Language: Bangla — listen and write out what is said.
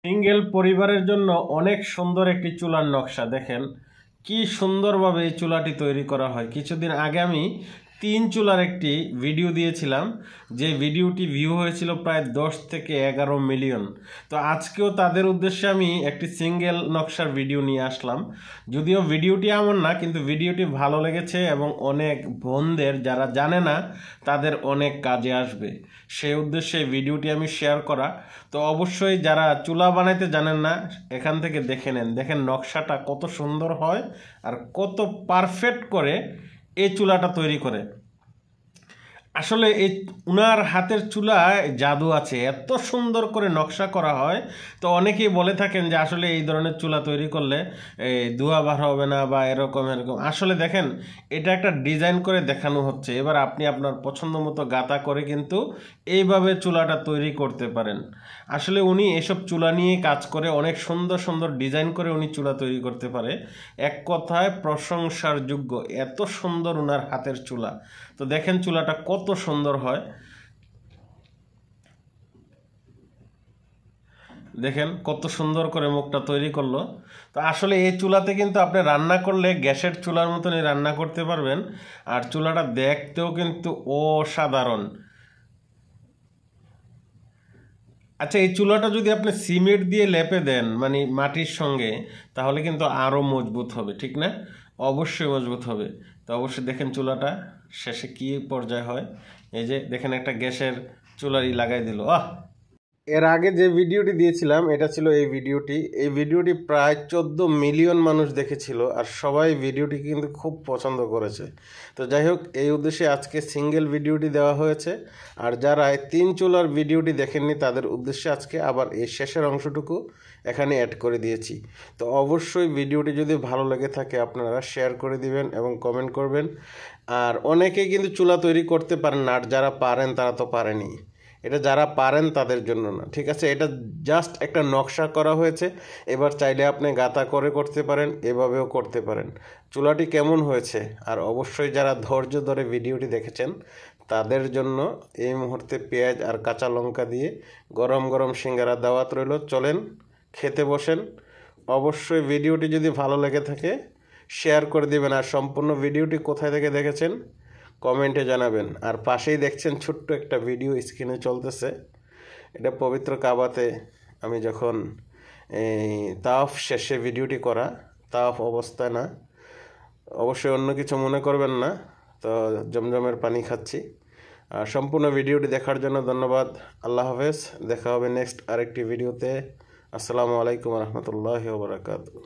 সিঙ্গেল পরিবারের জন্য অনেক সুন্দর একটি চুলার নকশা। দেখেন কি সুন্দরভাবে এই চুলাটি তৈরি করা হয়। কিছুদিন আগে আমি 3 চুলার একটি ভিডিও দিয়েছিলাম, যে ভিডিওটি ভিউ হয়েছিল প্রায় 10 থেকে 11 মিলিয়ন। তো আজকেও তাদের উদ্দেশ্যে আমি একটি সিঙ্গেল নকশার ভিডিও নিয়ে আসলাম। যদিও ভিডিওটি আমার না, কিন্তু ভিডিওটি ভালো লেগেছে এবং অনেক বোনদের যারা জানে না তাদের অনেক কাজে আসবে, সেই উদ্দেশ্যে ভিডিওটি আমি শেয়ার করা। তো অবশ্যই যারা চুলা বানাইতে জানেন না, এখান থেকে দেখে নেন। দেখেন নকশাটা কত সুন্দর হয় আর কত পারফেক্ট করে এই চুলাটা তৈরি করে। আসলে এই উনার হাতের চুলায় জাদু আছে, এত সুন্দর করে নকশা করা হয়। তো অনেকেই বলে থাকেন যে আসলে এই ধরনের চুলা তৈরি করলে এই ধোঁয়া বার হবে না বা এরকম এরকম। আসলে দেখেন এটা একটা ডিজাইন করে দেখানো হচ্ছে। এবার আপনি আপনার পছন্দ মতো গাঁথা করে কিন্তু এইভাবে চুলাটা তৈরি করতে পারেন। আসলে উনি এসব চুলা নিয়ে কাজ করে, অনেক সুন্দর সুন্দর ডিজাইন করে উনি চুলা তৈরি করতে পারে। এক কথায় প্রশংসার যোগ্য, এত সুন্দর উনার হাতের চুলা। তো দেখেন চুলাটা কত সুন্দর হয়, দেখেন কত সুন্দর করে মুখটা তৈরি করলো। তো আসলে এই চুলাতে কিন্তু আপনি রান্না করলে গ্যাসের চুলার মতনই রান্না করতে পারবেন। আর চুলাটা দেখতেও কিন্তু অসাধারণ। আচ্ছা, এই চুলাটা যদি আপনি সিমেন্ট দিয়ে লেপে দেন, মানে মাটির সঙ্গে, তাহলে কিন্তু আরও মজবুত হবে, ঠিক না? অবশ্যই মজবুত হবে। তো অবশ্যই দেখেন চুলাটা শেষে কী পর্যায়ে হয়। এই যে দেখেন একটা গ্যাসের চুলারই লাগাই দিল। এর আগে যে ভিডিওটি দিয়েছিলাম এটা ছিল এই ভিডিওটি প্রায় 14 মিলিয়ন মানুষ দেখেছিল, আর সবাই ভিডিওটি কিন্তু খুব পছন্দ করেছে। তো যাই হোক, এই উদ্দেশ্যে আজকে সিঙ্গেল ভিডিওটি দেওয়া হয়েছে। আর যারা এই 3 চুলার ভিডিওটি দেখেননি তাদের উদ্দেশ্যে আজকে আবার এই শেষের অংশটুকু এখানে অ্যাড করে দিয়েছি। তো অবশ্যই ভিডিওটি যদি ভালো লেগে থাকে আপনারা শেয়ার করে দিবেন এবং কমেন্ট করবেন। আর অনেকেই কিন্তু চুলা তৈরি করতে পারেন না, আর যারা পারেন তারা তো পারেনি। এটা যারা পারেন তাদের জন্য না, ঠিক আছে? এটা জাস্ট একটা নকশা করা হয়েছে। এবার চাইলে আপনি গাঁথা করে করতে পারেন, এভাবেও করতে পারেন। চুলাটি কেমন হয়েছে, আর অবশ্যই যারা ধৈর্য ধরে ভিডিওটি দেখেছেন তাদের জন্য এই মুহূর্তে পেঁয়াজ আর কাঁচা লঙ্কা দিয়ে গরম গরম সিঙ্গারা দাওয়াত রইল। চলেন খেতে বসেন। অবশ্যই ভিডিওটি যদি ভালো লেগে থাকে শেয়ার করে দিবেন। আর সম্পূর্ণ ভিডিওটি কোথায় থেকে দেখেছেন কমেন্টে জানাবেন। আর পাশেই দেখছেন ছোট্ট একটা ভিডিও স্ক্রিনে চলতেছে, এটা পবিত্র কাবাতে আমি যখন এই তাওয়াফ শেষে ভিডিওটি করা, তাওয়াফ অবস্থায় না, অবশ্যই অন্য কিছু মনে করবেন না। তো জমজমের পানি খাচ্ছি। আর সম্পূর্ণ ভিডিওটি দেখার জন্য ধন্যবাদ। আল্লাহ হাফেজ, দেখা হবে নেক্সট আরেকটি ভিডিওতে। আসসালামু আলাইকুম রহমতুল্লাহি ওয়া বারাকাতুহু।